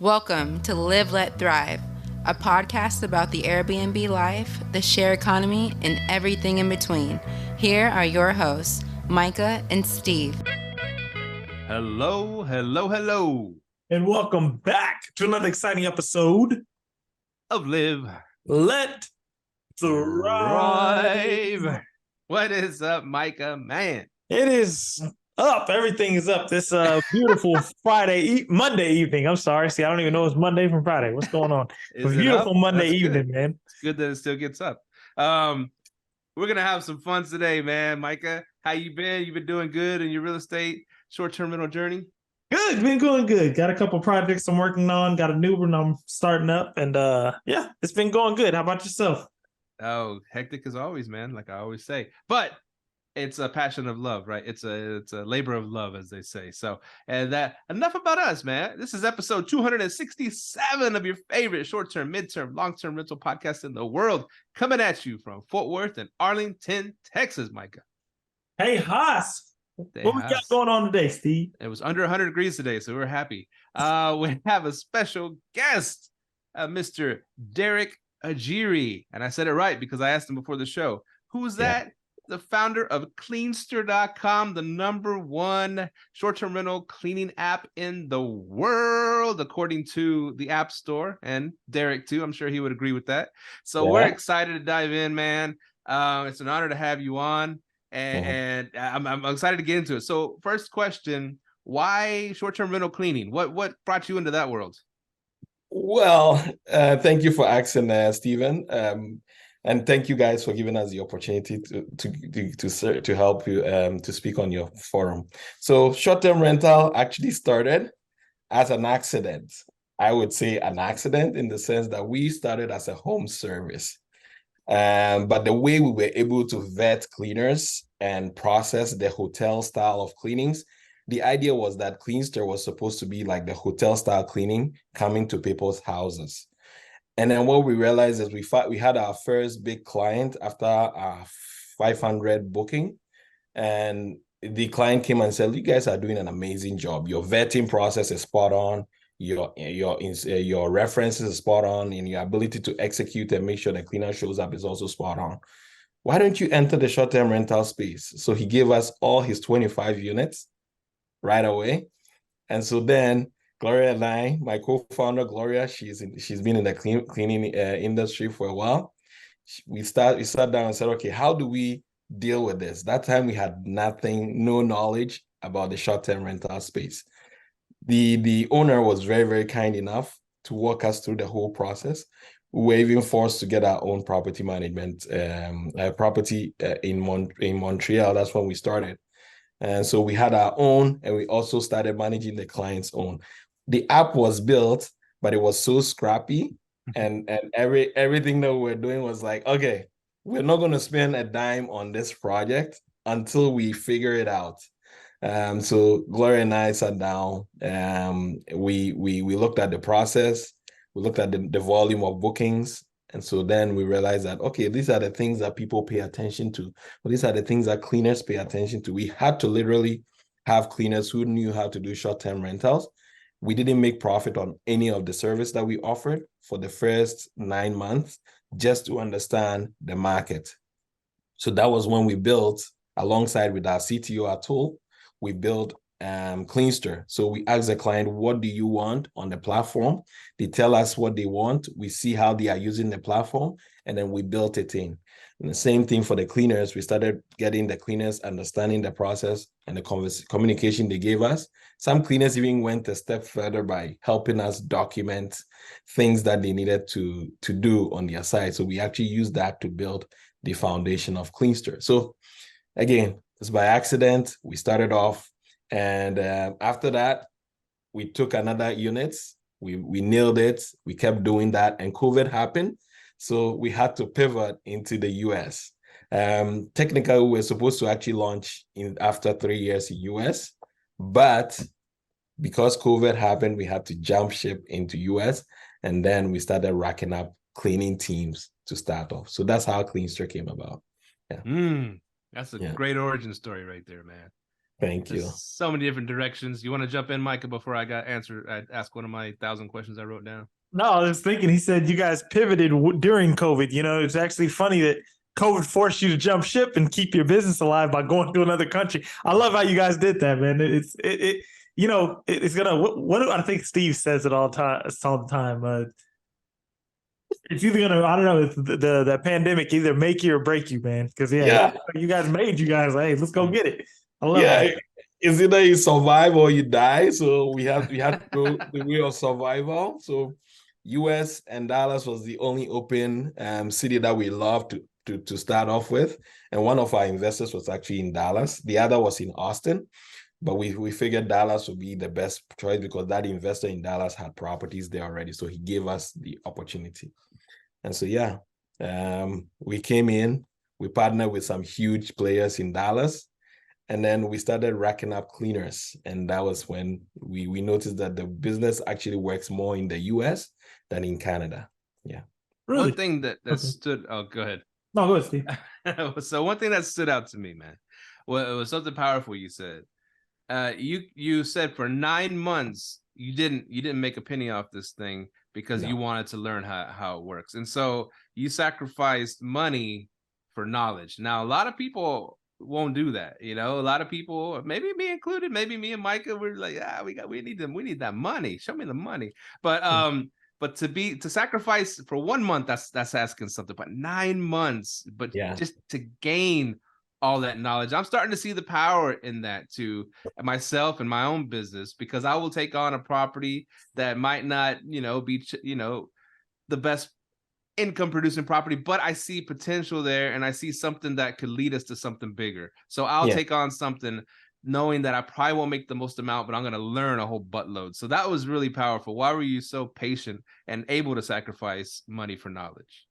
Welcome to Live, Let, Thrive, a podcast about the Airbnb life, the share economy, and everything in between. Here are your hosts, Myka and Steve. Hello, hello, hello. And welcome back to another exciting episode of Live, Let, Thrive. What is up, Myka, man? It is up. Everything is up. This beautiful Monday evening. I'm sorry. See, I don't even know it's Monday from Friday. What's going on? Is a beautiful up? Monday That's evening, good. man. It's good that it still gets up. We're gonna have some fun today, man. Myka, how you been? You been doing good in your real estate short-term rental journey? Good, been going good. Got a couple projects I'm working on. Got a new one I'm starting up, and yeah, it's been going good. How about yourself? Oh, hectic as always, man. Like I always say, but it's a passion of love, right? It's a labor of love, as they say. So, and that enough about us, man. This is episode 267 of your favorite short-term, mid-term, long-term rental podcast in the world, coming at you from Fort Worth and Arlington, Texas, Myka. Hey, Haas. What we got going on today, Steve? It was under 100 degrees today, so we're happy. We have a special guest, Mr. Derrick Agyiri. And I said it right because I asked him before the show. Who's that? Yeah. The founder of Cleanster.com, the #1 short-term rental cleaning app in the world, according to the App Store, and Derrick too. I'm sure he would agree with that. So We're excited to dive in, man. It's an honor to have you on, and I'm excited to get into it. So first question, why short-term rental cleaning? What brought you into that world? Well, thank you for asking, Stephen. And thank you guys for giving us the opportunity to help you to speak on your forum. So short-term rental actually started as an accident. I would say an accident in the sense that we started as a home service. But the way we were able to vet cleaners and process the hotel style of cleanings, the idea was that Cleanster was supposed to be like the hotel style cleaning coming to people's houses. And then what we realized is we had our first big client after our 500 booking. And the client came and said, you guys are doing an amazing job. Your vetting process is spot on. Your references are spot on. And your ability to execute and make sure the cleaner shows up is also spot on. Why don't you enter the short-term rental space? So he gave us all his 25 units right away. And so then Gloria and I, my co-founder Gloria, she's been in the cleaning industry for a while. We sat down and said, okay, how do we deal with this? That time we had no knowledge about the short-term rental space. The owner was very, very kind enough to walk us through the whole process. We were even forced to get our own property management property in Montreal. That's when we started. And so we had our own, and we also started managing the client's own. The app was built, but it was so scrappy, and everything that we were doing was like, okay, we're not going to spend a dime on this project until we figure it out. So Gloria and I sat down. We looked at the process. We looked at the volume of bookings. And so then we realized that, okay, these are the things that people pay attention to. Well, these are the things that cleaners pay attention to. We had to literally have cleaners who knew how to do short-term rentals. We didn't make profit on any of the service that we offered for the first 9 months, just to understand the market. So that was when we built, alongside with our CTO, our tool, we built Cleanster. So we ask the client, what do you want on the platform? They tell us what they want. We see how they are using the platform, and then we built it in. And the same thing for the cleaners. We started getting the cleaners understanding the process and the communication they gave us. Some cleaners even went a step further by helping us document things that they needed to do on their side. So we actually used that to build the foundation of Cleanster. So again, it's by accident. We started off, and after that, we took another unit. We nailed it. We kept doing that, and COVID happened. So we had to pivot into the US. Technically, we were supposed to actually launch after 3 years in US, but because COVID happened, we had to jump ship into US, and then we started racking up cleaning teams to start off. So that's how Cleanster came about. Yeah. That's a great origin story right there, man. Thank you. There's so many different directions. You want to jump in, Micah, before I ask one of my 1,000 questions I wrote down? No, I was thinking, he said you guys pivoted during COVID. You know, it's actually funny that COVID forced you to jump ship and keep your business alive by going to another country. I love how you guys did that, man. It's gonna, what I think Steve says it all the time. It's either gonna, I don't know, it's the pandemic either make you or break you, man. Because you guys made you guys. Hey, let's go get it. I love it. It's either you survive or you die. So we had to go the way of survival. So US and Dallas was the only open city that we loved to start off with. And one of our investors was actually in Dallas. The other was in Austin. But we figured Dallas would be the best choice because that investor in Dallas had properties there already. So he gave us the opportunity. And so, we came in, we partnered with some huge players in Dallas, and then we started racking up cleaners. And that was when we noticed that the business actually works more in the US than in Canada. Yeah. Really? One thing that stood, oh, go ahead. No, go ahead, Steve. So one thing that stood out to me, man, well, it was something powerful you said. You said for 9 months you didn't make a penny off this thing because you wanted to learn how it works, and so you sacrificed money for knowledge. Now a lot of people won't do that, you know. A lot of people, maybe me included, maybe me and Micah, we're like, we need that money. Show me the money. But to sacrifice for 1 month, that's asking something. But 9 months, just to gain all that knowledge, I'm starting to see the power in that to myself and my own business, because I will take on a property that might not, be, the best income producing property, but I see potential there and I see something that could lead us to something bigger. So I'll take on something knowing that I probably won't make the most amount, but I'm going to learn a whole buttload. So that was really powerful. Why were you so patient and able to sacrifice money for knowledge?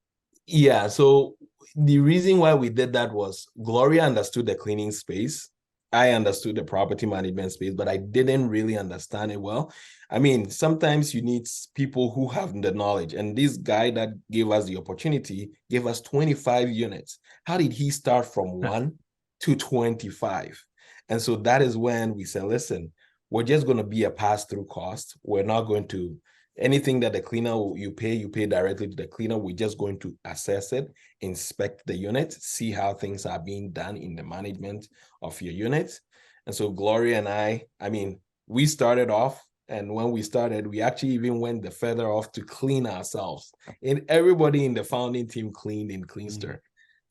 Yeah, so the reason why we did that was Gloria understood the cleaning space. I understood the property management space, but I didn't really understand it well. I mean, sometimes you need people who have the knowledge. And this guy that gave us the opportunity gave us 25 units. How did he start from 1 to 25? And so that is when we said, listen, we're just going to be a pass-through cost. We're not going to, anything that the cleaner you pay directly to the cleaner. We're just going to assess it, inspect the unit, see how things are being done in the management of your units. And so Gloria and I mean, we started off, and when we started, we actually even went further off to clean ourselves. And everybody in the founding team cleaned in Cleanster. Mm-hmm.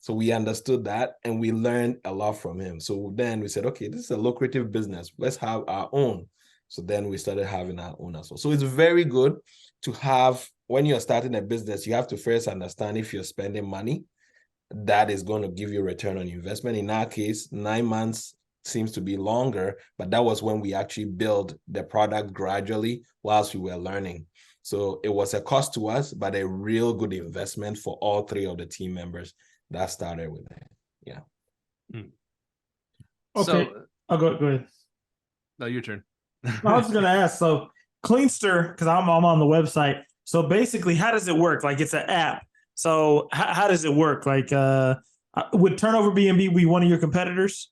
So we understood that and we learned a lot from him. So then we said, okay, this is a lucrative business. Let's have our own. So then we started having our own as well. So it's very good to have, when you're starting a business, you have to first understand if you're spending money that is going to give you a return on investment. In our case, 9 months seems to be longer, but that was when we actually built the product gradually whilst we were learning. So it was a cost to us, but a real good investment for all 3 of the team members that started with it. Yeah. Okay. I'll go ahead. No, your turn. I was going to ask, so Cleanster, because I'm on the website. So basically, how does it work? Like, it's an app. So how does it work? Like, would Turnover B&B be one of your competitors?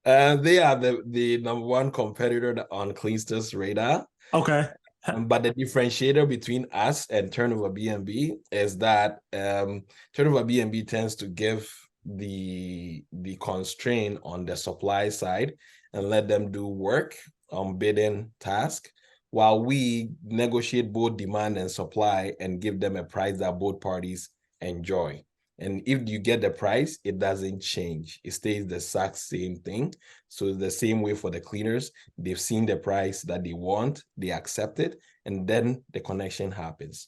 They are the number one competitor on Cleanster's radar. Okay. But the differentiator between us and Turnover B&B is that Turnover B&B tends to give the constraint on the supply side and let them do work on bidding task, while we negotiate both demand and supply and give them a price that both parties enjoy. And if you get the price, it doesn't change. It stays the exact same thing. So the same way for the cleaners, they've seen the price that they want, they accept it, and then the connection happens.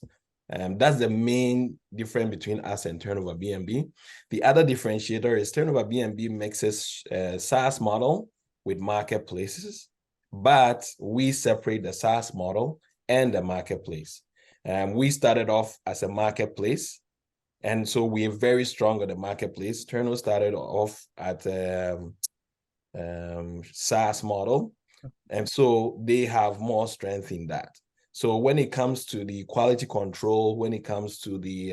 That's the main difference between us and Turnover B&B. The other differentiator is Turnover B&B mixes SaaS model with marketplaces, but we separate the SaaS model and the marketplace. We started off as a marketplace, and so we're very strong at the marketplace. Turno started off at SaaS model, and so they have more strength in that. So when it comes to the quality control, when it comes to the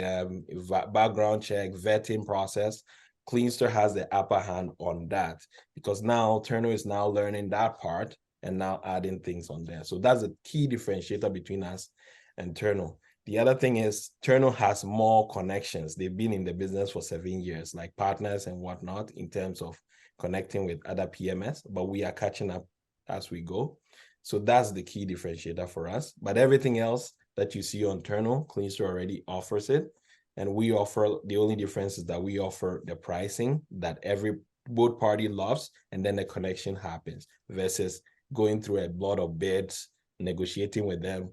background check, vetting process, Cleanster has the upper hand on that, because now Turno is now learning that part and now adding things on there. So that's a key differentiator between us and Turno. The other thing is Turno has more connections. They've been in the business for 7 years, like partners and whatnot, in terms of connecting with other PMS, but we are catching up as we go. So that's the key differentiator for us. But everything else that you see on Turno, Cleanster already offers it. And we offer, the only difference is that we offer the pricing that both party loves, and then the connection happens, versus going through a lot of bids, negotiating with them.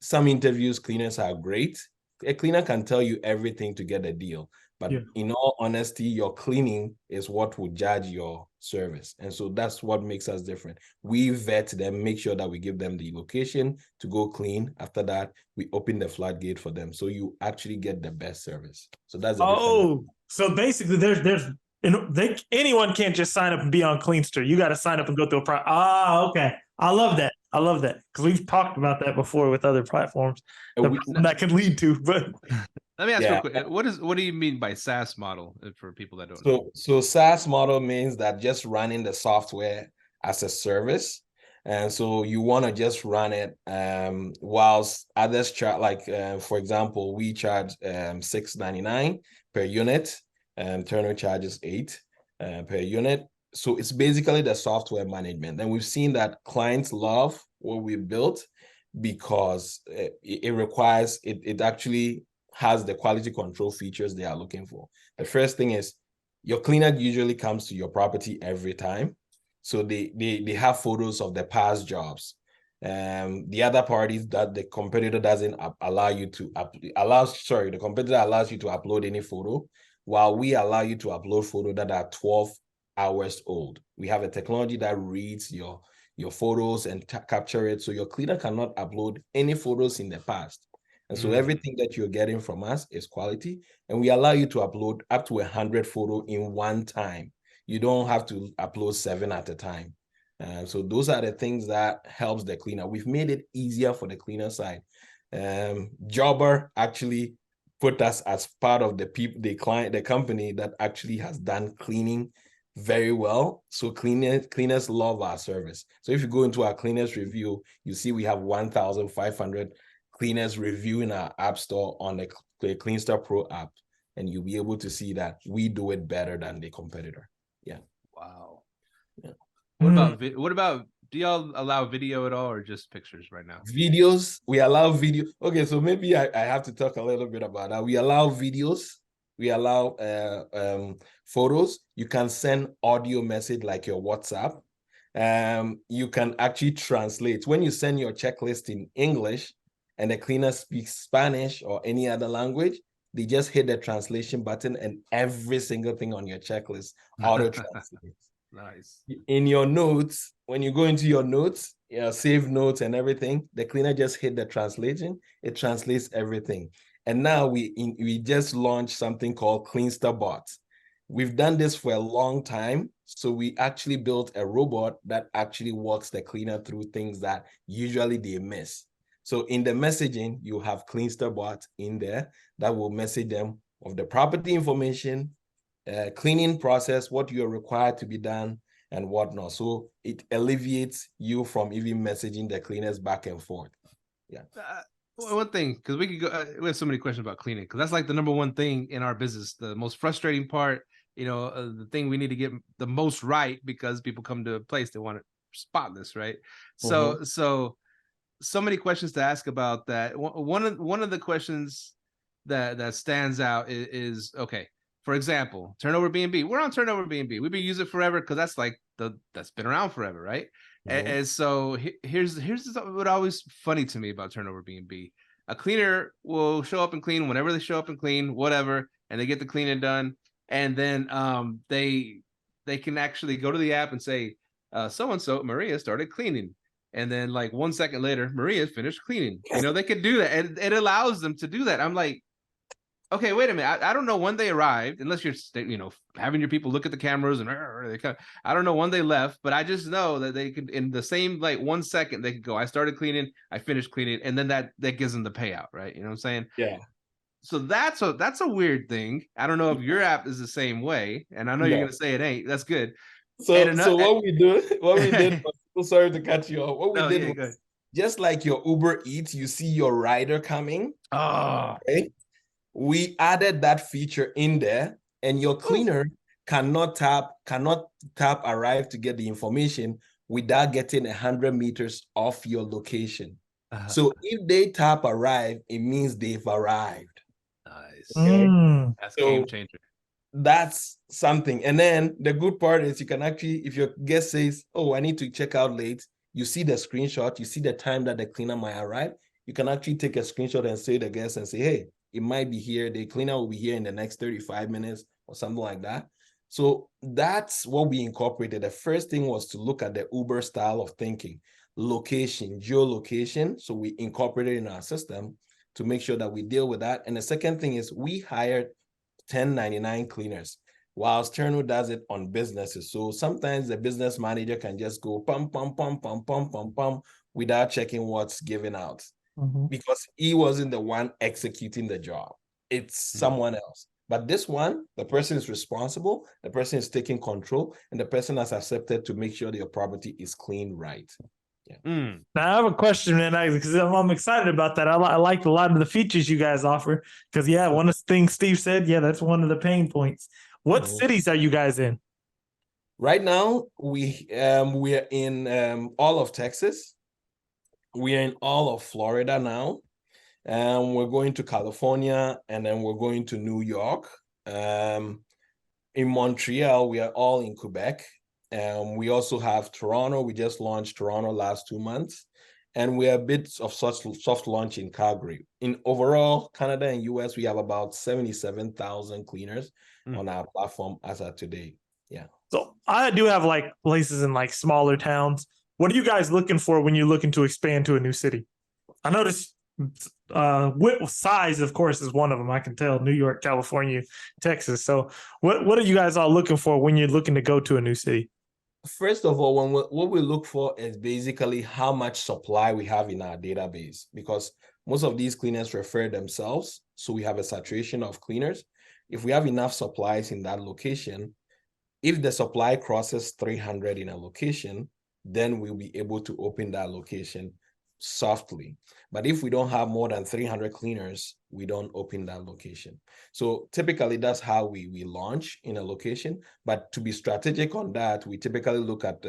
Some interviews, cleaners are great. A cleaner can tell you everything to get a deal, but in all honesty, your cleaning is what will judge your service. And so that's what makes us different. We vet them, make sure that we give them the location to go clean. After that, we open the floodgate for them. So you actually get the best service. So that's the difference. So basically anyone can't just sign up and be on Cleanster. You got to sign up and go through a process. Okay. I love that. Because we've talked about that before with other platforms that can lead to. But let me ask real quick. What do you mean by SaaS model for people that don't know? So SaaS model means that just running the software as a service. And so you want to just run it whilst others charge, like for example, we charge $6.99 per unit, and Turner charges $8 per unit. So it's basically the software management. And we've seen that clients love what we built because it requires, it actually has the quality control features they are looking for. The first thing is your cleaner usually comes to your property every time. So they have photos of the past jobs. The other parties that the competitor doesn't allow you to the competitor allows you to upload any photo, while we allow you to upload photos that are 12 hours old. We have a technology that reads your photos and capture it, so your cleaner cannot upload any photos in the past. And so everything that you're getting from us is quality, and we allow you to upload up to 100 photos in one time. You don't have to upload 7 at a time. So those are the things that helps the cleaner. We've made it easier for the cleaner side. Jobber actually put us as part of the company that actually has done cleaning very well. So cleaners love our service. So if you go into our cleaners review, you see we have 1,500 cleaners reviewing our app store on the Cleanster Pro app, and you'll be able to see that we do it better than the competitor. Yeah. Wow. Yeah. What about do y'all allow video at all, or just pictures right now? Videos, we allow video. Okay, so maybe I have to talk a little bit about that. We allow videos. We allow photos. You can send audio message like your WhatsApp. You can actually translate. When you send your checklist in English and the cleaner speaks Spanish or any other language, they just hit the translation button and every single thing on your checklist auto translates. Nice. In your notes, when you go into your notes, save notes and everything, the cleaner just hit the translation. It translates everything. And now we just launched something called Cleanster Bots. We've done this for a long time. So we actually built a robot that actually walks the cleaner through things that usually they miss. So in the messaging, you have Cleanster Bots in there that will message them of the property information, cleaning process, what you're required to be done, and whatnot. So it alleviates you from even messaging the cleaners back and forth. Yeah. One thing, because we could go, we have so many questions about cleaning, because that's like the number one thing in our business, the most frustrating part, the thing we need to get the most right, because people come to a place, they want it spotless, right? So many questions to ask about that. One of the questions that stands out is okay, for example, Turnover B&B. We're on Turnover B&B. We've been using it forever because that's like that's been around forever, right? And so here's what always funny to me about Turnover B&B. A cleaner will show up and clean whenever they show up and clean, whatever, and they get the cleaning done. And then they can actually go to the app and say, so-and-so, Maria, started cleaning. And then like 1 second later, Maria finished cleaning. They could do that. And it allows them to do that. I'm like, okay, wait a minute. I don't know when they arrived, unless you're, having your people look at the cameras and I don't know when they left, but I just know that they could, in the same like 1 second, they could go, I started cleaning, I finished cleaning, and then that gives them the payout, right? You know what I'm saying? Yeah. So that's a weird thing. I don't know if your app is the same way, and I know you're No. gonna say it ain't. That's good. So what we did was, sorry to cut you off. What we did was, good. just like your Uber Eats, you see your rider coming. Oh, Okay. We added that feature in there, and your cleaner cannot tap arrive to get the information without getting 100 meters off your location. So if they tap arrive, it means they've arrived. nice. Okay. That's So game changer. that's something. And then the good part is you can actually, if your guest says, oh, I need to check out late, you see the screenshot, you see the time that the cleaner might arrive, you can actually take a screenshot and say to the guest and say, hey, it might be here. The cleaner will be here in the next 35 minutes or something like that. So that's what we incorporated. The first thing was to look at the Uber style of thinking, location, geolocation. So we incorporated in our system to make sure that we deal with that. And the second thing is we hired 1099 cleaners, whilst Turno does it on businesses. So sometimes the business manager can just go pum, pum, pum, pum, pum, pum, pum, without checking what's given out. Because he wasn't the one executing the job. It's someone else. But this one, the person is responsible, the person is taking control, and the person has accepted to make sure your property is clean right. Yeah. Now I have a question, man, because I'm excited about that. I like a lot of the features you guys offer. Because one of the things Steve said, that's one of the pain points. What cities are you guys in? Right now, we are in all of Texas. We are in all of Florida now. We're going to California, and then we're going to New York. In Montreal, we are all in Quebec. We also have Toronto. We just launched Toronto last 2 months. And we have a bit of soft launch in Calgary. In overall, Canada and US, we have about 77,000 cleaners on our platform as of today. Yeah. So I do have like places in like smaller towns. What are you guys looking for when you're looking to expand to a new city? I noticed size, of course, is one of them. I can tell New York, California, Texas. So what are you guys all looking for when you're looking to go to a new city? First of all, what we look for is basically how much supply we have in our database, because most of these cleaners refer themselves. So we have a saturation of cleaners. If we have enough supplies in that location, if the supply crosses 300 in a location, then we'll be able to open that location softly. But if we don't have more than 300 cleaners, we don't open that location. So typically that's how we launch in a location. But to be strategic on that, we typically look at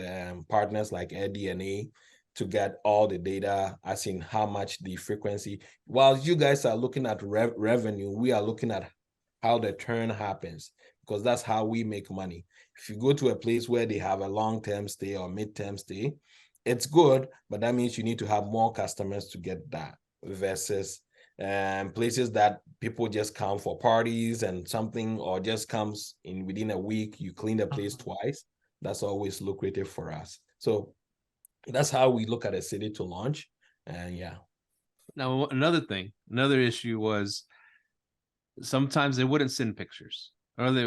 partners like AirDNA to get all the data, as in how much the frequency. While you guys are looking at revenue, we are looking at how the turn happens, because that's how we make money. If you go to a place where they have a long-term stay or mid-term stay, it's good, but that means you need to have more customers to get that, versus places that people just come for parties and something, or just comes in within a week, you clean the place twice. That's always lucrative for us. So that's how we look at a city to launch. And yeah. Now, another issue was sometimes they wouldn't send pictures, or they,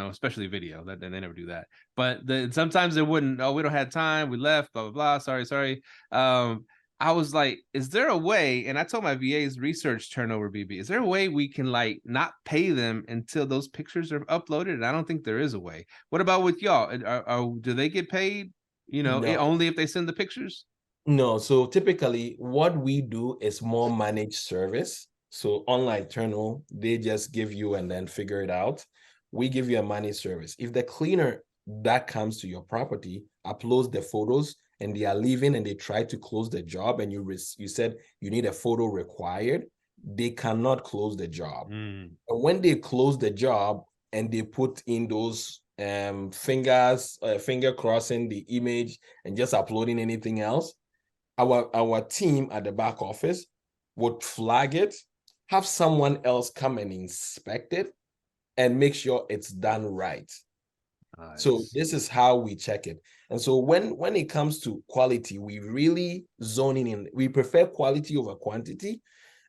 especially video, that they never do that. But sometimes they wouldn't. Oh, we don't have time. We left. Blah blah blah. Sorry. I was like, is there a way? And I told my VAs research turnover BB. Is there a way we can like not pay them until those pictures are uploaded? And I don't think there is a way. What about with y'all? Do they get paid? No. Only if they send the pictures? No. So typically, what we do is more managed service. So unlike Turno, they just give you and then figure it out. We give you a managed service. If the cleaner that comes to your property uploads the photos and they are leaving and they try to close the job, and you said you need a photo required, they cannot close the job. And when they close the job and they put in those finger crossing the image and just uploading anything else, our team at the back office would flag it, have someone else come and inspect it, and make sure it's done right. Nice. So this is how we check it. And so when it comes to quality, we really zoning in. We prefer quality over quantity.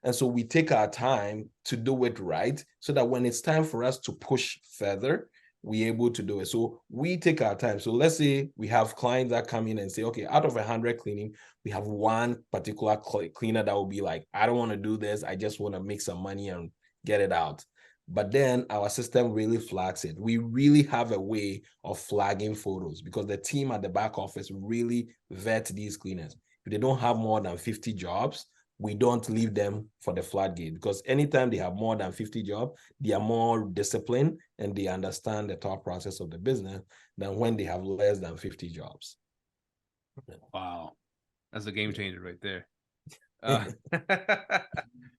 And so we take our time to do it right, so that when it's time for us to push further, we're able to do it. So we take our time. So let's say we have clients that come in and say, okay, out of 100 cleaning, we have one particular cleaner that will be like, I don't want to do this. I just want to make some money and get it out. But then our system really flags it. We really have a way of flagging photos because the team at the back office really vet these cleaners. If they don't have more than 50 jobs, we don't leave them for the floodgate, because anytime they have more than 50 jobs, they are more disciplined and they understand the thought process of the business than when they have less than 50 jobs. Wow. That's a game changer right there.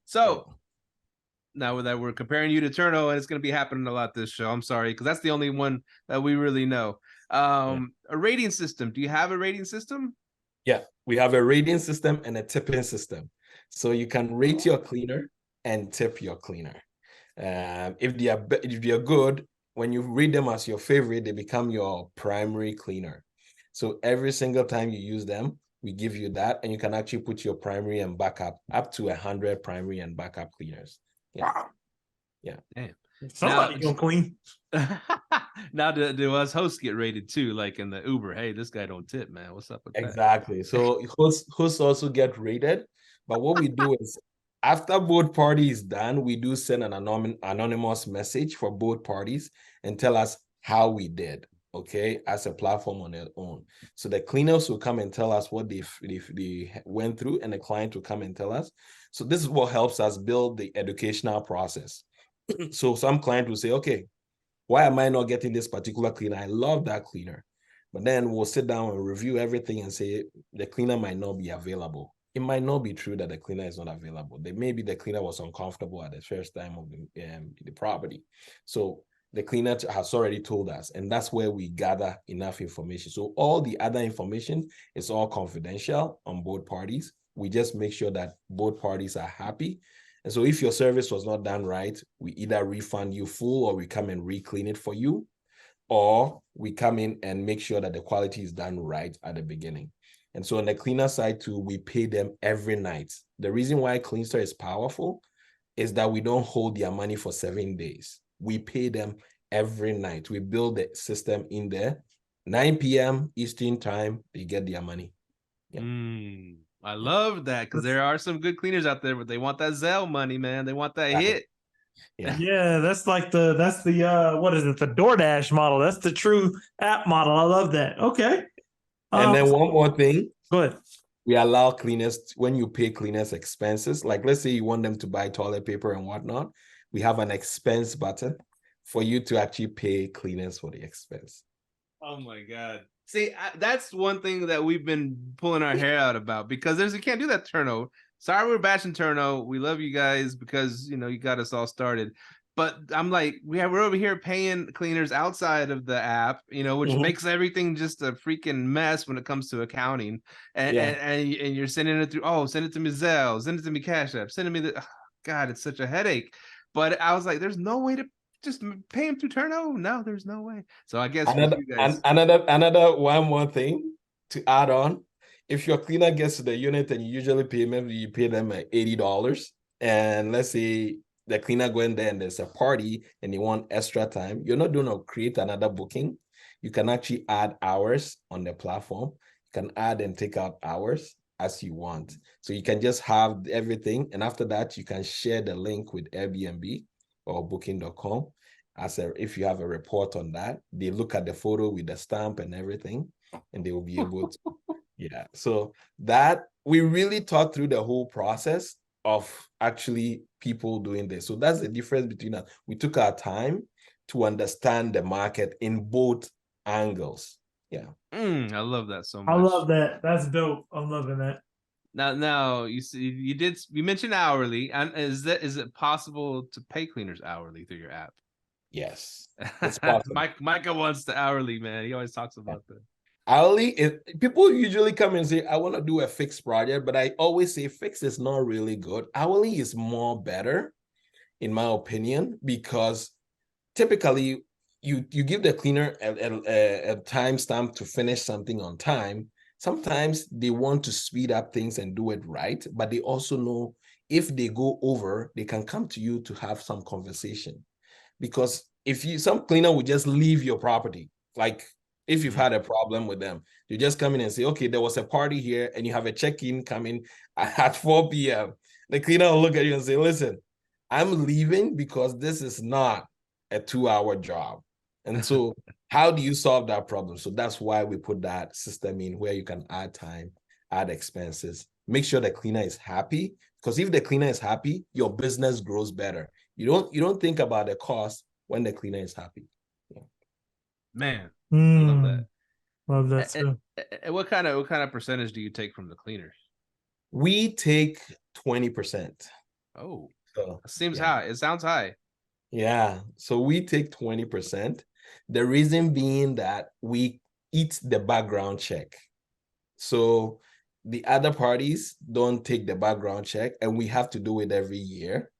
So now that we're comparing you to Turno, and it's going to be happening a lot this show, I'm sorry, because that's the only one that we really know. A rating system. Do you have a rating system? Yeah, we have a rating system and a tipping system. So you can rate your cleaner and tip your cleaner. If they are good, when you rate them as your favorite, they become your primary cleaner. So every single time you use them, we give you that, and you can actually put your primary and backup up to 100 primary and backup cleaners. Yeah. Wow. Yeah. Damn. Somebody gonna clean. Now do us hosts get rated too, like in the Uber? Hey, this guy don't tip, man. What's up with that? Exactly. So hosts also get rated. But what we do is, after both parties is done, we do send an anonymous message for both parties and tell us how we did, okay, as a platform on their own. So the cleaners will come and tell us what they went through, and the client will come and tell us. So this is what helps us build the educational process. So some client will say, okay, why am I not getting this particular cleaner? I love that cleaner. But then we'll sit down and review everything and say the cleaner might not be available. It might not be true that the cleaner is not available. Maybe the cleaner was uncomfortable at the first time of the property. So the cleaner has already told us, and that's where we gather enough information. So all the other information is all confidential on both parties. We just make sure that both parties are happy. And so if your service was not done right, we either refund you full, or we come and re-clean it for you, or we come in and make sure that the quality is done right at the beginning. And so on the cleaner side too, we pay them every night. The reason why Cleanster is powerful is that we don't hold their money for 7 days. We pay them every night. We build the system in there. 9 p.m. Eastern time, they get their money. Yeah. I love that, because there are some good cleaners out there, but they want that Zelle money, man. They want that hit. Yeah, that's like the what is it? The DoorDash model. That's the true app model. I love that. Okay. And then one more thing. Go ahead. We allow cleaners, when you pay cleaners expenses, like let's say you want them to buy toilet paper and whatnot, we have an expense button for you to actually pay cleaners for the expense. Oh my God. See, that's one thing that we've been pulling our hair out about, because you can't do that Turno. Sorry, we're bashing Turno. We love you guys because, you got us all started. But I'm like, we're over here paying cleaners outside of the app, which makes everything just a freaking mess when it comes to accounting. And you're sending it through, send it to me Zelle, send it to me Cash App, send it to me God, it's such a headache. But I was like, there's no way to just pay him through Turno. No, there's no way. So I guess another one more thing to add on. If your cleaner gets to the unit and you usually pay them, you pay them $80. And let's say the cleaner going there and there's a party and you want extra time, you're not going to create another booking. You can actually add hours on the platform. You can add and take out hours as you want. So you can just have everything. And after that, you can share the link with Airbnb or booking.com. If you have a report on that, they look at the photo with the stamp and everything, and they will be able to. Yeah. So that we really thought through the whole process of actually people doing this. So that's the difference between us. We took our time to understand the market in both angles. Yeah. I love that so much. I love that. That's dope. I'm loving that. Now you mentioned hourly, and is it possible to pay cleaners hourly through your app? Yes, it's possible. Myka wants the hourly, man. He always talks about that. Hourly, people usually come and say, I want to do a fixed project, but I always say fixed is not really good. Hourly is more better, in my opinion, because typically you give the cleaner a timestamp to finish something on time. Sometimes they want to speed up things and do it right, but they also know if they go over, they can come to you to have some conversation. Because some cleaner will just leave your property. Like if you've had a problem with them, you just come in and say, okay, there was a party here and you have a check-in coming at 4 p.m. The cleaner will look at you and say, listen, I'm leaving because this is not a 2-hour job. And so how do you solve that problem? So that's why we put that system in where you can add time, add expenses, make sure the cleaner is happy. Because if the cleaner is happy, your business grows better. You don't think about the cost when the cleaner is happy. Yeah. Man, I love that. Love that too. And what kind of percentage do you take from the cleaners? We take 20%. Oh, So, seems high. It sounds high. Yeah. So we take 20%. The reason being that we eat the background check. So the other parties don't take the background check, and we have to do it every year.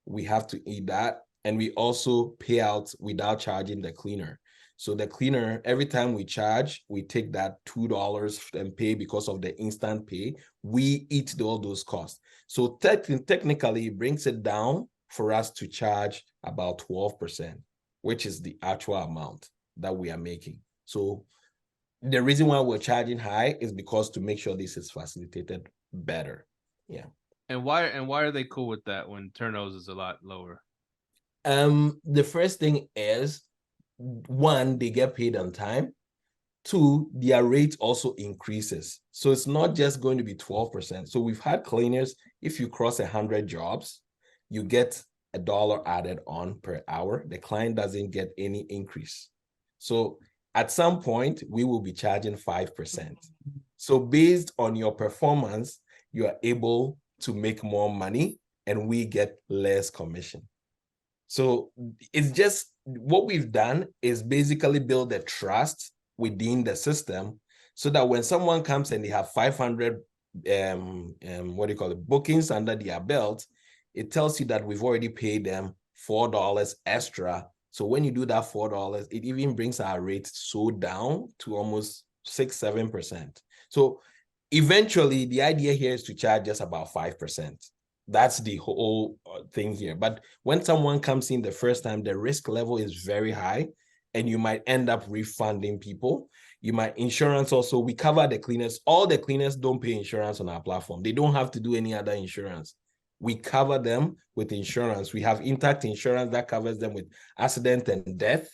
We have to eat that. And we also pay out without charging the cleaner. So the cleaner, every time we charge, we take that $2 and pay because of the instant pay. We eat all those costs. So technically, it brings it down for us to charge about 12%, which is the actual amount that we are making. So the reason why we're charging high is because to make sure this is facilitated better. Yeah. And why are they cool with that when turnovers is a lot lower? The first thing is, one, they get paid on time. Two, their rate also increases. So it's not just going to be 12%. So we've had cleaners, if you cross 100 jobs, you get $1 added on per hour. The client doesn't get any increase. So at some point, we will be charging 5%. So based on your performance, you are able to make more money and we get less commission. So it's just what we've done is basically build a trust within the system so that when someone comes and they have 500 bookings under their belt, it tells you that we've already paid them $4 extra. So when you do that $4, it even brings our rate so down to almost 6-7%. So eventually the idea here is to charge just about 5%. That's the whole thing here. But when someone comes in the first time, the risk level is very high and you might end up refunding people. You might insurance also. We cover the cleaners. All the cleaners don't pay insurance on our platform. They don't have to do any other insurance. We cover them with insurance. We have intact insurance that covers them with accident and death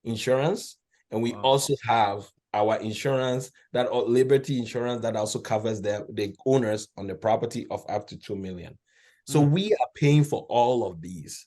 insurance. And we also have our insurance, that Liberty insurance, that also covers the owners on the property of up to $2 million. So we are paying for all of these.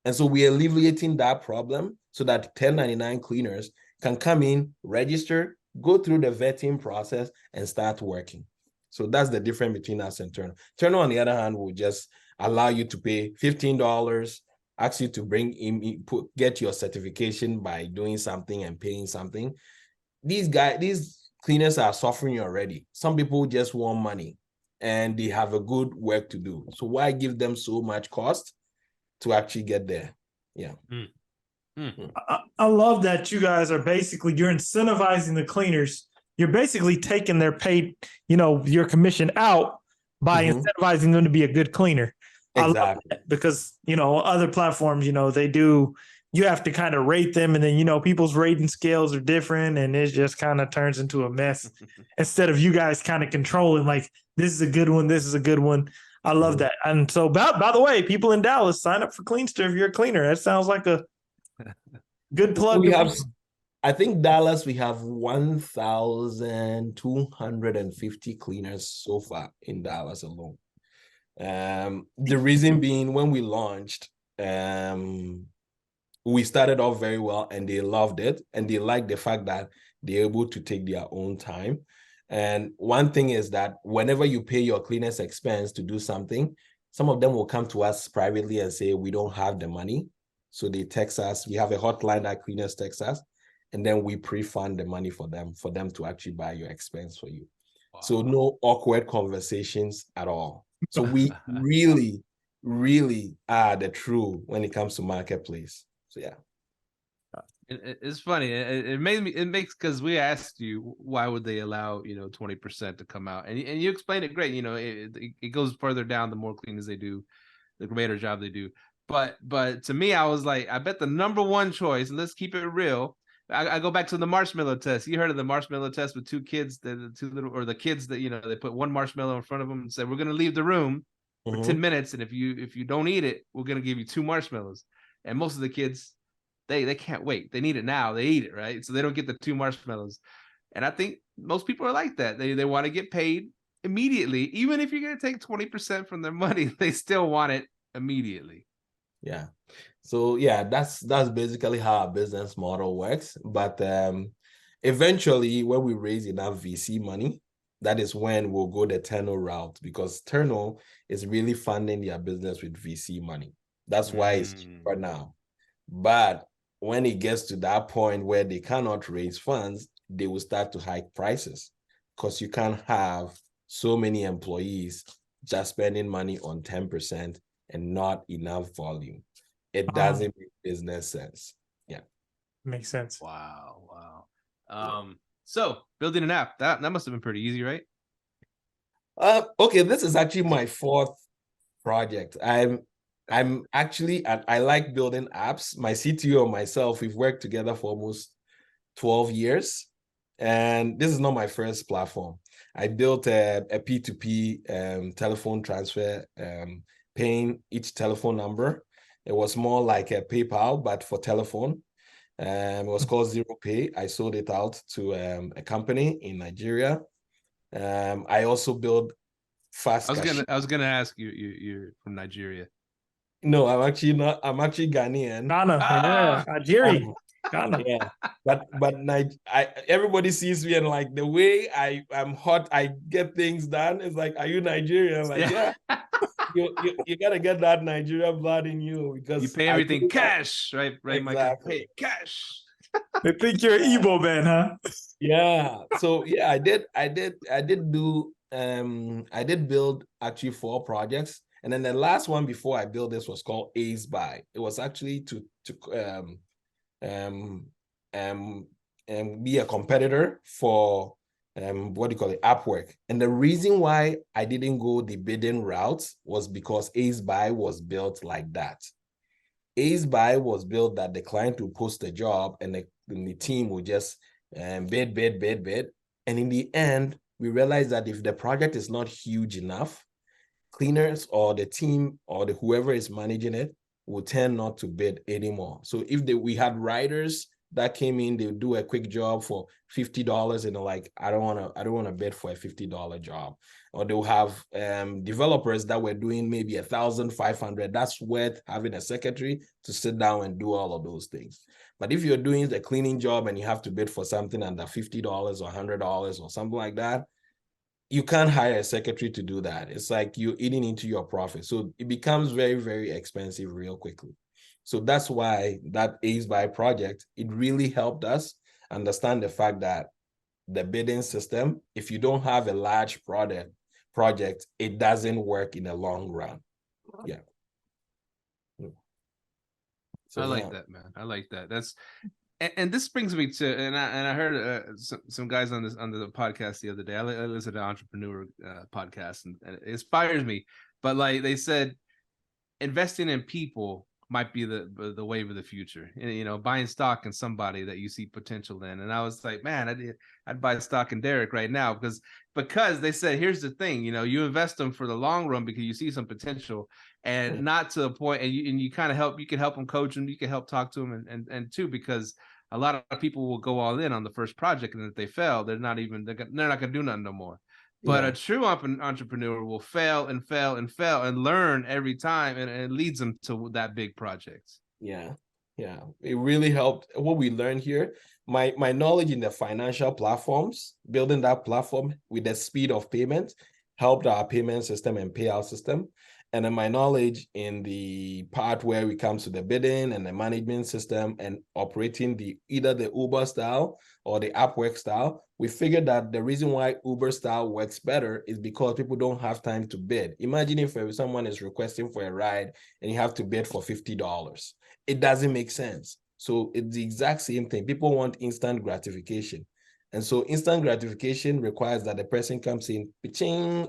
And so we are alleviating that problem so that 1099 cleaners can come in, register, go through the vetting process, and start working. So that's the difference between us and Turner. Turner, on the other hand, will just allow you to pay $15, ask you to bring in, get your certification by doing something and paying something. These cleaners are suffering already. Some people just want money and they have a good work to do. So why give them so much cost to actually get there? Yeah. I love that you guys are basically, you're incentivizing the cleaners. You're basically taking their paid, your commission out by incentivizing them to be a good cleaner. Exactly. I love that because, other platforms, they do, you have to kind of rate them, and then, people's rating scales are different, and it just kind of turns into a mess instead of you guys kind of controlling, like, this is a good one, this is a good one. I love that. And so, by the way, people in Dallas, sign up for Cleanster if you're a cleaner. That sounds like a good plug. I think Dallas, we have 1,250 cleaners so far in Dallas alone. The reason being, when we launched, we started off very well and they loved it. And they liked the fact that they're able to take their own time. And one thing is that whenever you pay your cleaner's expense to do something, some of them will come to us privately and say, we don't have the money. So they text us. We have a hotline that cleaners text us. And then we pre-fund the money for them to actually buy your expense for you. Wow. So no awkward conversations at all. So we really, really are the true when it comes to marketplace. So yeah. It's funny. It makes, because we asked you why would they allow 20% to come out, and you explained it great. It goes further down the more cleaners they do, the greater job they do. But to me, I was like, I bet the number one choice, and let's keep it real. I go back to the marshmallow test. You heard of the marshmallow test with two kids, the kids that they put one marshmallow in front of them and said, "We're going to leave the room for 10 minutes, and if you don't eat it, we're gonna give you 2 marshmallows. And most of the kids, they can't wait. They need it now. They eat it, right? So they don't get the 2 marshmallows. And I think most people are like that. They want to get paid immediately. Even if you're gonna take 20% from their money, they still want it immediately. Yeah. So yeah, that's basically how our business model works. But eventually, when we raise enough VC money, that is when we'll go the Turno route, because Turno is really funding their business with VC money. That's why it's cheaper now. But when it gets to that point where they cannot raise funds, they will start to hike prices, because you can't have so many employees just spending money on 10% and not enough volume. It doesn't make business sense. Yeah. Makes sense. Wow. So building an app, that must have been pretty easy, right? Okay, this is actually my 4th project. I'm actually, I like building apps. My CTO and myself, we've worked together for almost 12 years. And this is not my first platform. I built a P2P telephone transfer, paying each telephone number. It was more like a PayPal, but for telephone. It was called Zero Pay. I sold it out to a company in Nigeria. I also built fast. I was gonna ask you. You're from Nigeria. No, I'm actually not. I'm actually Ghanaian. Ghana, yeah, Agyiri. Ghana. Yeah, but everybody sees me and like the way I'm hot, I get things done. It's like, are you Nigerian? I'm like, yeah. You gotta get that Nigerian blood in you, because you pay everything cash, right? Right, exactly. Mike. Pay cash. They think you're an Igbo man, huh? Yeah. So yeah, I did build actually 4 projects, and then the last one before I built this was called Ace Buy. It was actually to be a competitor for what do you call it, Upwork. And the reason why I didn't go the bidding route was because Ace Buy was built like that. Ace Buy was built that the client will post a job, and the team will just bid. And in the end, we realized that if the project is not huge enough, cleaners or the team or whoever is managing it will tend not to bid anymore. So if we had writers that came in, they would do a quick job for $50, and they're like, I don't want to bid for a $50 job. Or they'll have developers that were doing maybe $1,500. That's worth having a secretary to sit down and do all of those things. But if you're doing the cleaning job and you have to bid for something under $50 or $100 or something like that, you can't hire a secretary to do that. It's like you're eating into your profit. So it becomes very, very expensive real quickly. So that's why that Ace Buy project, it really helped us understand the fact that the bidding system, if you don't have a large project, it doesn't work in the long run. Yeah. So I like that, man. I like that. That's and this brings me to, and I heard some guys on the podcast the other day. I listened to an entrepreneur podcast, and it inspires me. But like they said, investing in people might be the wave of the future. You know, buying stock in somebody that you see potential in. And I was like, man, I'd buy stock in Derrick right now, because they said, here's the thing, you know, you invest them for the long run because you see some potential, and not to a point, and you kind of you can help them, coach them, you can help talk to them, and too, because a lot of people will go all in on the first project, and if they fail, they're not gonna do nothing no more. But a true entrepreneur will fail and learn every time, and it leads them to that big project. Yeah. It really helped. What we learned here, my knowledge in the financial platforms, building that platform with the speed of payment, helped our payment system and payout system. And then my knowledge in the part where we come to the bidding and the management system and operating either the Uber style or the Upwork style, we figured that the reason why Uber style works better is because people don't have time to bid. Imagine if someone is requesting for a ride and you have to bid for $50. It doesn't make sense. So it's the exact same thing. People want instant gratification. And so instant gratification requires that the person comes in,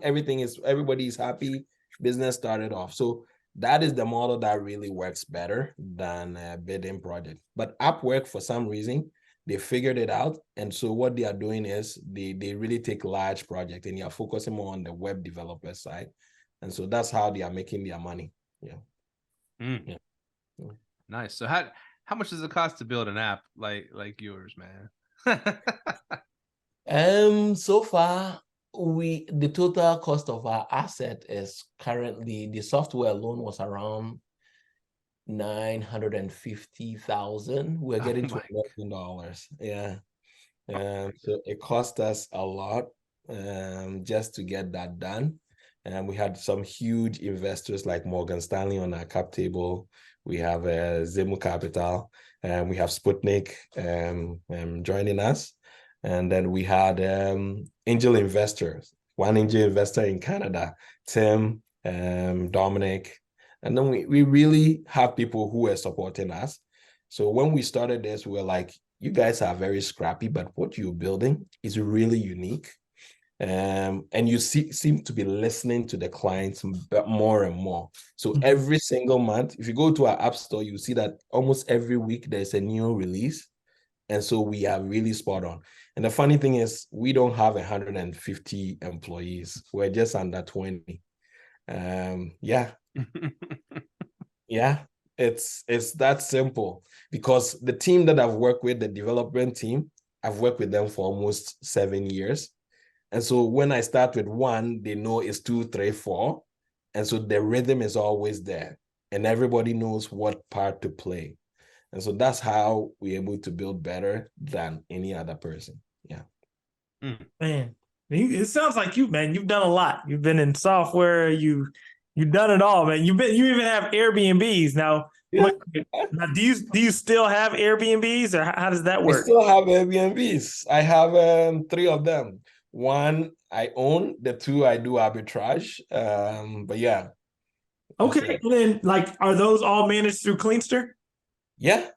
everybody is happy, business started off. So that is the model that really works better than a bidding project. But Upwork, for some reason, they figured it out. And so what they are doing is they really take large projects, and they are focusing more on the web developer side. And so that's how they are making their money. Yeah. Yeah. Nice. So how much does it cost to build an app like yours, man? So far, the total cost of our asset is currently, the software alone was around 950,000. We're getting to $1 million. Yeah. So it cost us a lot just to get that done. And we had some huge investors like Morgan Stanley on our cap table. We have Zemu Capital, and we have Sputnik joining us. And then we had angel investors, one angel investor in Canada, Tim, Dominic. And then we really have people who are supporting us. So when we started this, we were like, you guys are very scrappy, but what you're building is really unique. And you seem to be listening to the clients more and more. So every single month, if you go to our app store, you see that almost every week there's a new release. And so we are really spot on. And the funny thing is, we don't have 150 employees. We're just under 20. Yeah. Yeah. It's that simple, because the team that I've worked with, the development team, I've worked with them for almost 7 years. And so when I start with one, they know it's 2, 3, 4. And so the rhythm is always there, and everybody knows what part to play. And so that's how we're able to build better than any other person. Yeah. Man, it sounds like you, man, you've done a lot. You've been in software, you've done it all, man. You even have Airbnbs now. Yeah. Now, do you still have Airbnbs, or how does that work? I still have Airbnbs. I have 3 of them. 1 I own, the 2 I do arbitrage. But yeah. Okay. And then, like, are those all managed through Cleanster? Yeah,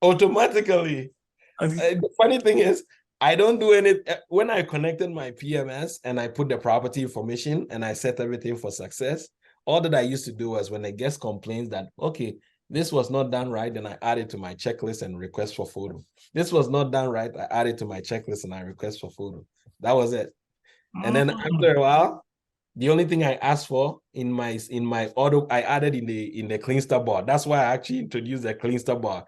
automatically. The funny thing is, I don't do any. When I connected my PMS and I put the property information and I set everything for success, all that I used to do was when a guest complains that, okay, this was not done right, then I add it to my checklist and request for photo. This was not done right, I add it to my checklist and I request for photo. That was it. And then after a while, the only thing I asked for in my auto, I added in the Cleanster bar. That's why I actually introduced the Cleanster bar.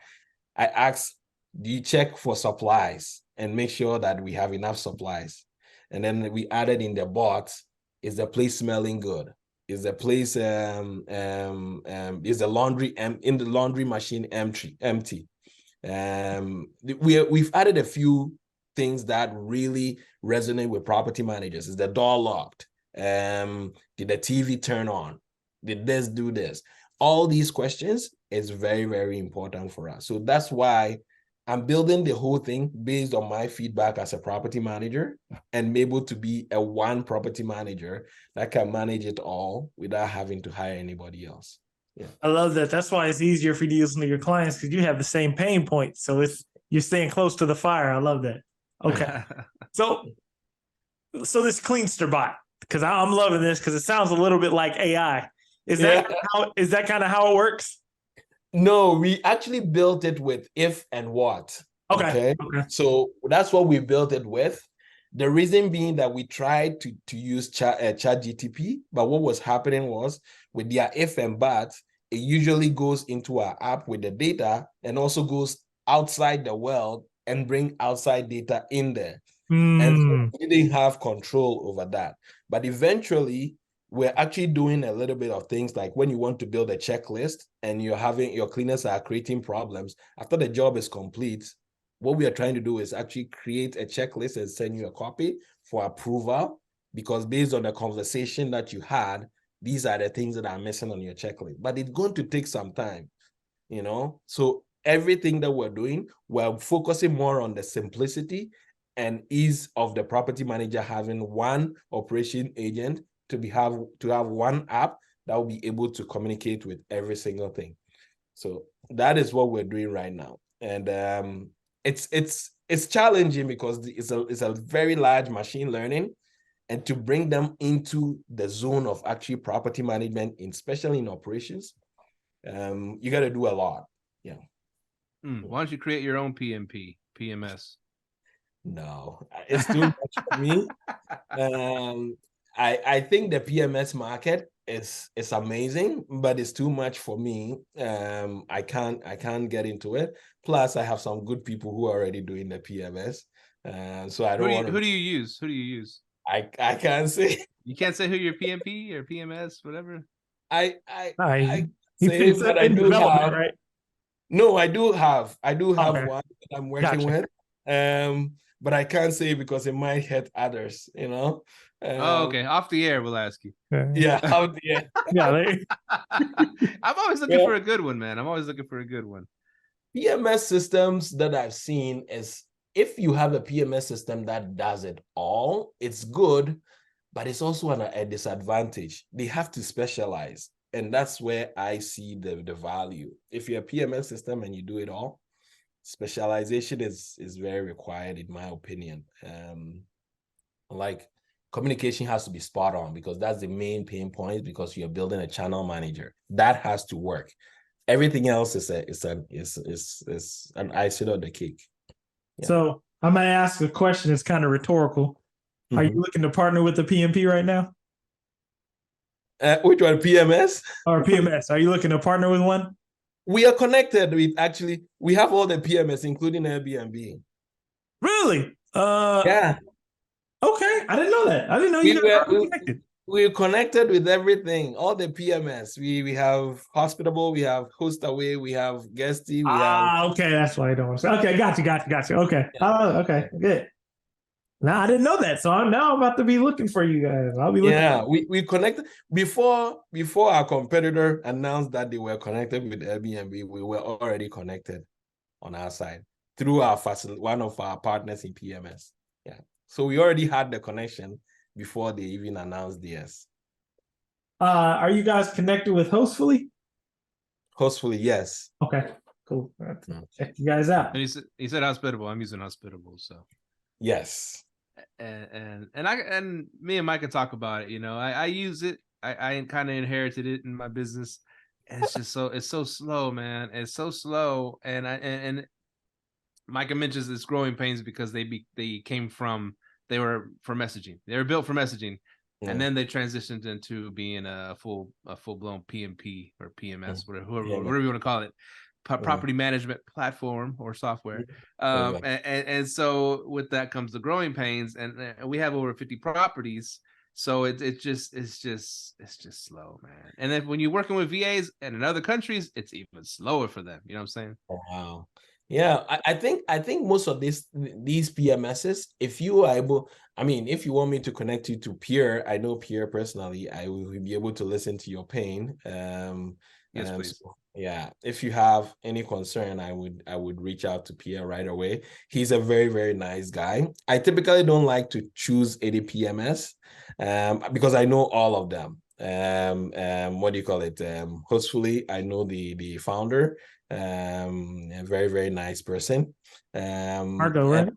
I asked, do you check for supplies and make sure that we have enough supplies? And then we added in the bot, is the place smelling good? Is the place is the laundry in the laundry machine empty? We've added a few things that really resonate with property managers. Is the door locked? Did the TV turn on? Did this do this? All these questions is very, very important for us. So that's why I'm building the whole thing based on my feedback as a property manager, and be able to be a one property manager that can manage it all without having to hire anybody else. Yeah. I love that. That's why it's easier for you to listen to your clients, because you have the same pain points. So you're staying close to the fire. I love that. Okay. So this Cleanster bot, because I'm loving this, because it sounds a little bit like AI. Is that kind of how it works? No, we actually built it with if and what. Okay. So that's what we built it with. The reason being that we tried to use ChatGTP, but what was happening was with their if and but, it usually goes into our app with the data and also goes outside the world and bring outside data in there. And so we didn't have control over that. But eventually, we're actually doing a little bit of things like when you want to build a checklist and you're having your cleaners are creating problems. After the job is complete, what we are trying to do is actually create a checklist and send you a copy for approval, because based on the conversation that you had, these are the things that are missing on your checklist. But it's going to take some time, you know? So everything that we're doing, we're focusing more on the simplicity and ease of the property manager having one operation agent to have one app that will be able to communicate with every single thing. So that is what we're doing right now. And it's challenging because it's a very large machine learning, and to bring them into the zone of actually property management, especially in operations, you got to do a lot. Yeah. Why don't you create your own PMS? No, it's too much for me. I think the PMS market it's amazing, but it's too much for me. I can't get into it. Plus, I have some good people who are already doing the PMS. So I don't want to. Who do you use? Who do you use? I can't say. You can't say who your PMP or PMS, whatever. I he say, thinks but that I in do development, have. right? No, I do have Okay. one that I'm working with. But I can't say because it might hurt others, you know. Oh, okay. Off the air, we'll ask you. Yeah, out there. Yeah. I'm always looking for a good one, man. I'm always looking for a good one. PMS systems that I've seen is if you have a PMS system that does it all, it's good, but it's also a disadvantage. They have to specialize. And that's where I see the value. If you're a PMS system and you do it all, specialization is very required, in my opinion. Like communication has to be spot on because that's the main pain point because you're building a channel manager. That has to work. Everything else is an icing on the cake. Yeah. So I might ask a question. It's kind of rhetorical. Are you looking to partner with the PMP right now? Which one, PMS? Or PMS? Are you looking to partner with one? We are connected with we have all the PMS, including Airbnb. Really? Yeah. Okay. I didn't know that. I didn't know you guys were connected. We're connected with everything, all the PMS. We have Hospitable, we have Hostaway, we have Guesty, we have. Okay, that's why I don't want to say. Okay, got you. Okay. Yeah. Okay, good. Now I didn't know that, so I'm about to be looking for you guys. I'll be looking. Yeah, we connected before our competitor announced that they were connected with Airbnb. We were already connected on our side through our one of our partners in PMS. Yeah, so we already had the connection before they even announced theirs. Are you guys connected with Hostfully? Hostfully, yes. Okay, cool. Check you guys out. And he said Hospitable. I'm using Hospitable, so yes. And me and Mike can talk about it. You know, I use it. I kind of inherited it in my business, and it's so slow, man. It's so slow, and Micah mentions this growing pains because they were for messaging. They were built for messaging, and then they transitioned into being a full blown PMP or PMS, whatever you want to call it. Property management platform or software. And so with that comes the growing pains, and we have over 50 properties. So it's just slow, man. And then when you're working with VAs and in other countries, it's even slower for them. You know what I'm saying? Oh, wow. Yeah, I think most of these PMSs, if you are able, if you want me to connect you to Pierre, I know Pierre personally, I will be able to listen to your pain. Yes, please. So, yeah, if you have any concern, I would reach out to Pierre right away. He's a very, very nice guy. I typically don't like to choose any PMS because I know all of them. What do you call it? Hopefully, I know the founder. A very, very nice person. Margot, right?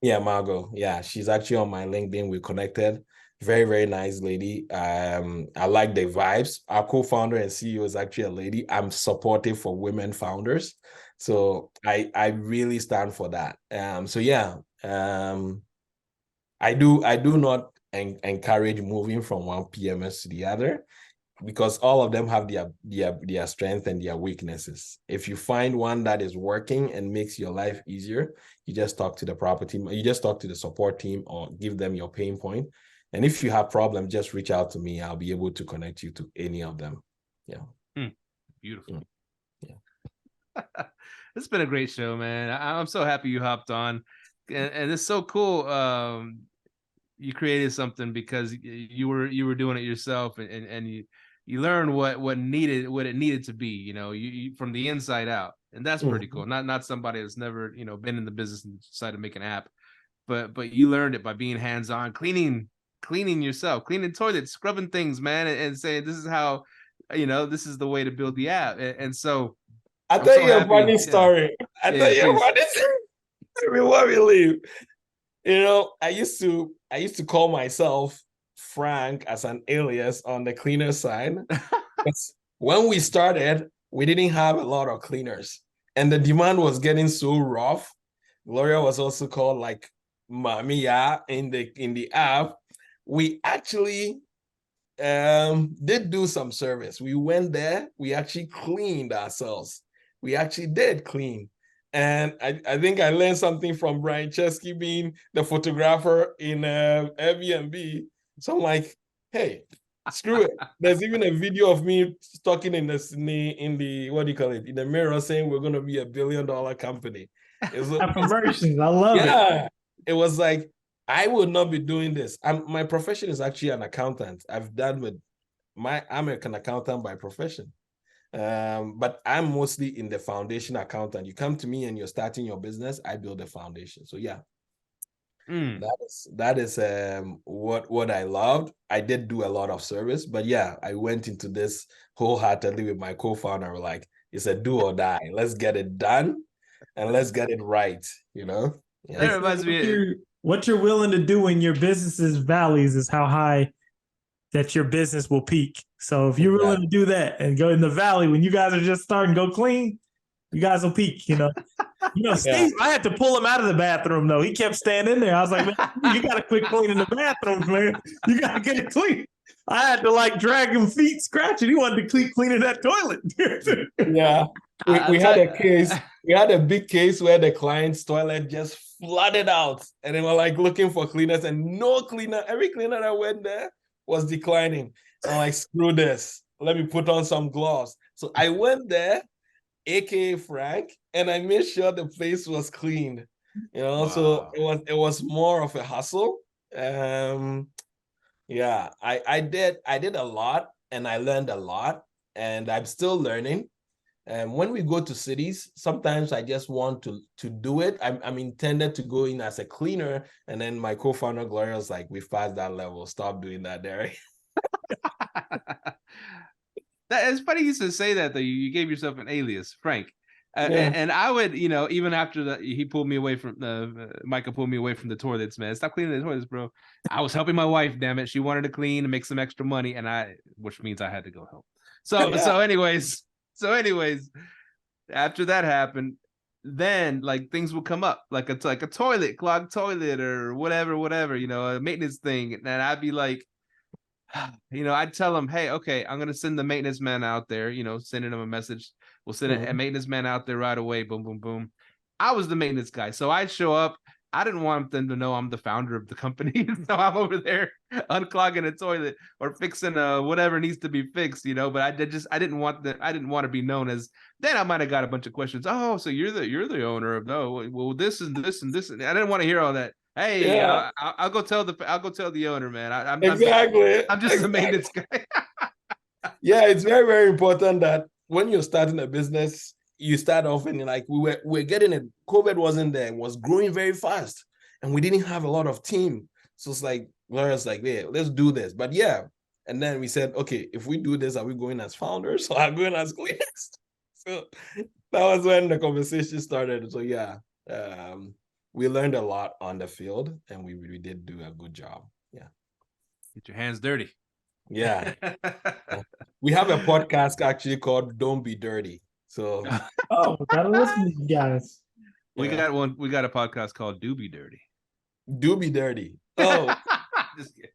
Yeah, Margot. Yeah, she's actually on my LinkedIn. We connected. Very, very nice lady. I like the vibes. Our co-founder and CEO is actually a lady. I'm supportive for women founders. So I really stand for that. So yeah, I do not encourage moving from one PMS to the other because all of them have their strengths and their weaknesses. If you find one that is working and makes your life easier, you just talk to the support team or give them your pain point. And if you have problems, just reach out to me. I'll be able to connect you to any of them. Yeah. Beautiful. Yeah. It's been a great show, man. I'm so happy you hopped on. And it's so cool. You created something because you were doing it yourself and you learned what it needed to be, you from the inside out. And that's pretty cool. Not somebody that's never, been in the business and decided to make an app, but you learned it by being hands-on, cleaning yourself, cleaning toilets, scrubbing things, man, and saying this is how, this is the way to build the app. And so I'll tell you a funny story. I'll tell you a funny story before we leave. I used to call myself Frank as an alias on the cleaner side. When we started, we didn't have a lot of cleaners, and the demand was getting so rough. Gloria was also called like Mamiya in the app. We actually did do some service. We went there. We actually cleaned ourselves. We actually did clean. And I think I learned something from Brian Chesky being the photographer in Airbnb. So I'm like, hey, screw it. There's even a video of me talking in the what do you call it, in the mirror, saying we're going to be $1 billion company. Affirmations. I love it. Yeah, it was like, I would not be doing this. My profession is actually an accountant. I'm an accountant by profession. But I'm mostly in the foundation accountant. You come to me and you're starting your business, I build a foundation. So yeah, that is what I loved. I did do a lot of service, but yeah, I went into this wholeheartedly with my co-founder. We're like, it's a do or die. Let's get it done and let's get it right, you know? Yeah. That reminds me. What you're willing to do in your business's valleys is how high that your business will peak. So if you're willing to do that and go in the valley when you guys are just starting, go clean, you guys will peak, you know. Steve, I had to pull him out of the bathroom though. He kept staying in there. I was like, man, you gotta quit cleaning the bathrooms, man. You gotta get it clean. I had to like drag him feet scratching. He wanted to keep cleaning that toilet. Yeah. We had a case. We had a big case where the client's toilet just flooded out, and they were like looking for cleaners, and no cleaner. Every cleaner that went there was declining. So I'm like, screw this. Let me put on some gloves. So I went there, aka Frank, and I made sure the place was cleaned. You know, wow. So it was more of a hustle. Yeah, I did a lot, and I learned a lot, and I'm still learning. And when we go to cities, sometimes I just want to do it. I'm intended to go in as a cleaner, and then my co-founder Gloria was like, "We've passed that level. Stop doing that, Derrick." It's funny you used to say that though. You gave yourself an alias, Frank. And I would, even after that, he pulled me away from Myka pulled me away from the toilets, man. Stop cleaning the toilets, bro. I was helping my wife, damn it. She wanted to clean and make some extra money, which means I had to go help. So anyways, after that happened, then like things would come up, like a toilet, clogged toilet or whatever, a maintenance thing. And I'd be like, I'd tell them, hey, okay, I'm going to send the maintenance man out there, sending them a message. We'll send a maintenance man out there right away. Boom, boom, boom. I was the maintenance guy. So I'd show up. I didn't want them to know I'm the founder of the company. So I'm over there unclogging a toilet or fixing whatever needs to be fixed, but I didn't want to be known as. Then I might have got a bunch of questions. Oh, so you're the owner of well, this and this and this. And I didn't want to hear all that. Hey, I'll go tell the owner, man. I'm just the maintenance guy. Yeah, it's very, very important that when you're starting a business, you start off and like we're getting it. COVID wasn't there; it was growing very fast, and we didn't have a lot of team. So it's like Gloria's like, yeah, let's do this. But yeah, and then we said, okay, if we do this, are we going as founders or are we going as cleaners? So that was when the conversation started. So yeah, we learned a lot on the field, and we did do a good job. Yeah, get your hands dirty. Yeah. We have a podcast actually called Don't Be Dirty. So gotta listen to you guys. We got a podcast called Do Be Dirty. Do Be Dirty. Oh. Just kidding.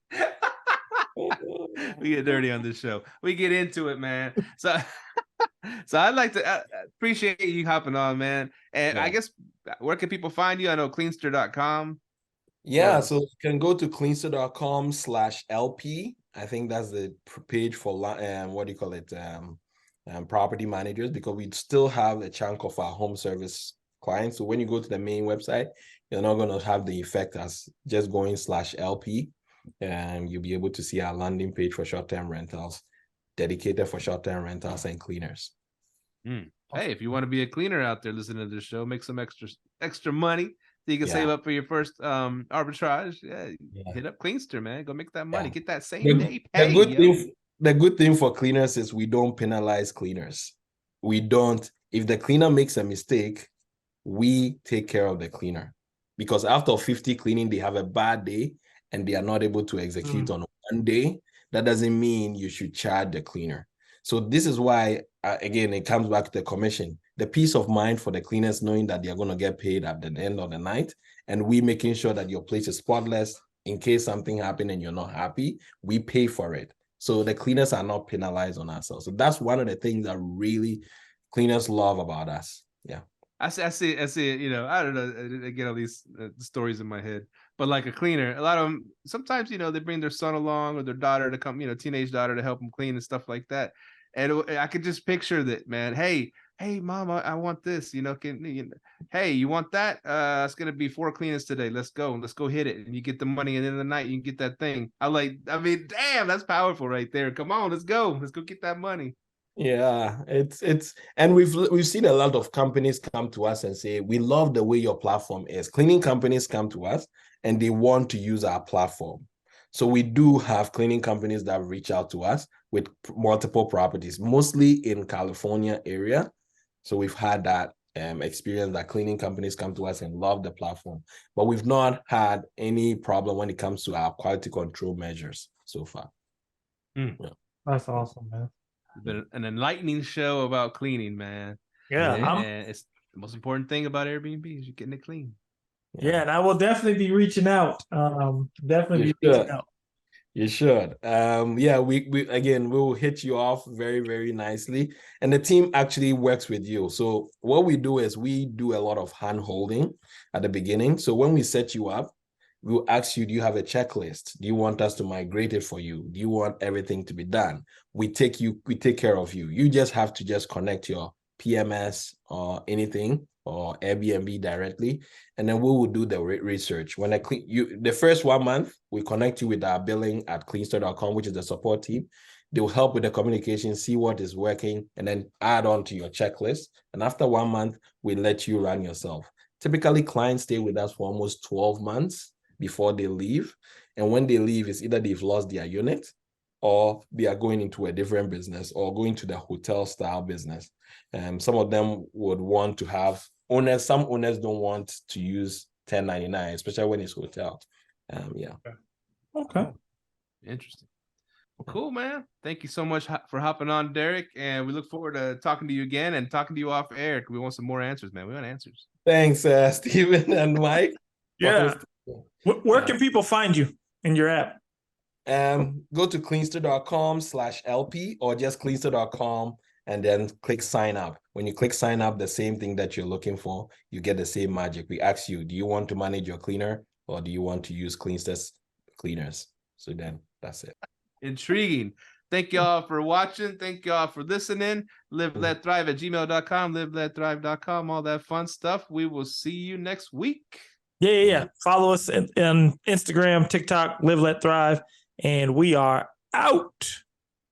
We get dirty on this show. We get into it, man. So I'd like to appreciate you hopping on, man. And I guess, where can people find you? I know Cleanster.com. Yeah, so you can go to Cleanster.com/LP. I think that's the page for property managers, because we still have a chunk of our home service clients. So when you go to the main website, you're not going to have the effect as just going /LP, and you'll be able to see our landing page for short-term rentals, dedicated for short-term rentals and cleaners. Hey, if you want to be a cleaner out there listening to this show, make some extra money so you can save up for your first arbitrage. Hit up Cleanster, man. Go make that money. Get that same day pay. The good thing for cleaners is we don't penalize cleaners. We don't. If the cleaner makes a mistake, we take care of the cleaner, because after 50 cleaning, they have a bad day and they are not able to execute on one day. That doesn't mean you should charge the cleaner. So this is why, again, it comes back to the commission. The peace of mind for the cleaners, knowing that they're going to get paid at the end of the night, and we making sure that your place is spotless. In case something happened and you're not happy, we pay for it. So the cleaners are not penalized on ourselves. So that's one of the things that really cleaners love about us. Yeah. I see, you know, I don't know, I get all these stories in my head, but like a cleaner, a lot of them, sometimes, you know, they bring their son along or their daughter to come, you know, teenage daughter to help them clean and stuff like that. And I could just picture that, man. Hey, mom, I want this, you know, hey, you want that? It's going to be 4 cleaners today. Let's go hit it. And you get the money. And in the night, you can get that thing. I mean, damn, that's powerful right there. Come on, let's go get that money. Yeah, it's and we've seen a lot of companies come to us and say, we love the way your platform is. Cleaning companies come to us and they want to use our platform. So we do have cleaning companies that reach out to us with multiple properties, mostly in California area. So we've had that experience that cleaning companies come to us and love the platform, but we've not had any problem when it comes to our quality control measures so far. Yeah. That's awesome, man. It's been an enlightening show about cleaning, man. Yeah. And it's the most important thing about Airbnb is you're getting it clean. Yeah, and I will definitely be reaching out. You should. Yeah, we again, we will hit you off very, very nicely. And the team actually works with you. So what we do is we do a lot of hand holding at the beginning. So when we set you up, we'll ask you, do you have a checklist? Do you want us to migrate it for you? Do you want everything to be done? We take care of you. You just have to just connect your PMS or anything or Airbnb directly. And then we will do the research. When the first 1 month, we connect you with our billing at Cleanster.com, which is the support team. They will help with the communication, see what is working, and then add on to your checklist. And after 1 month, we let you run yourself. Typically, clients stay with us for almost 12 months before they leave. And when they leave, it's either they've lost their unit or they are going into a different business or going to the hotel style business. Some of them would want to have owners. Some owners don't want to use 1099, especially when it's hotel. Yeah. Okay. Interesting. Well, cool, man. Thank you so much for hopping on, Derrick. And we look forward to talking to you again and talking to you off air. We want some more answers, man. We want answers. Thanks, Stephen and Mike. Yeah. Where can people find you in your app? Go to cleanster.com/LP or just cleanster.com and then click sign up. When you click sign up, the same thing that you're looking for, you get the same magic. We ask you, do you want to manage your cleaner or do you want to use Cleanster's cleaners? So then that's it. Intriguing. Thank y'all for watching. Thank y'all for listening. liveletthrive@gmail.com, liveletthrive.com, all that fun stuff. We will see you next week. Yeah. Follow us on Instagram, TikTok, Live Let Thrive, and we are out.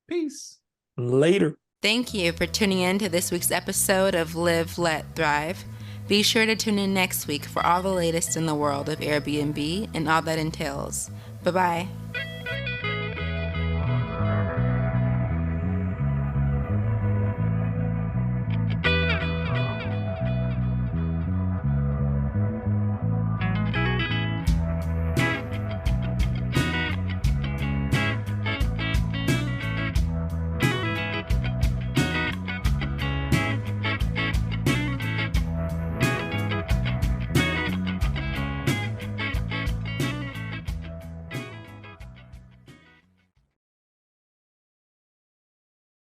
Peace. Later. Thank you for tuning in to this week's episode of Live Let Thrive. Be sure to tune in next week for all the latest in the world of Airbnb and all that entails. Bye-bye.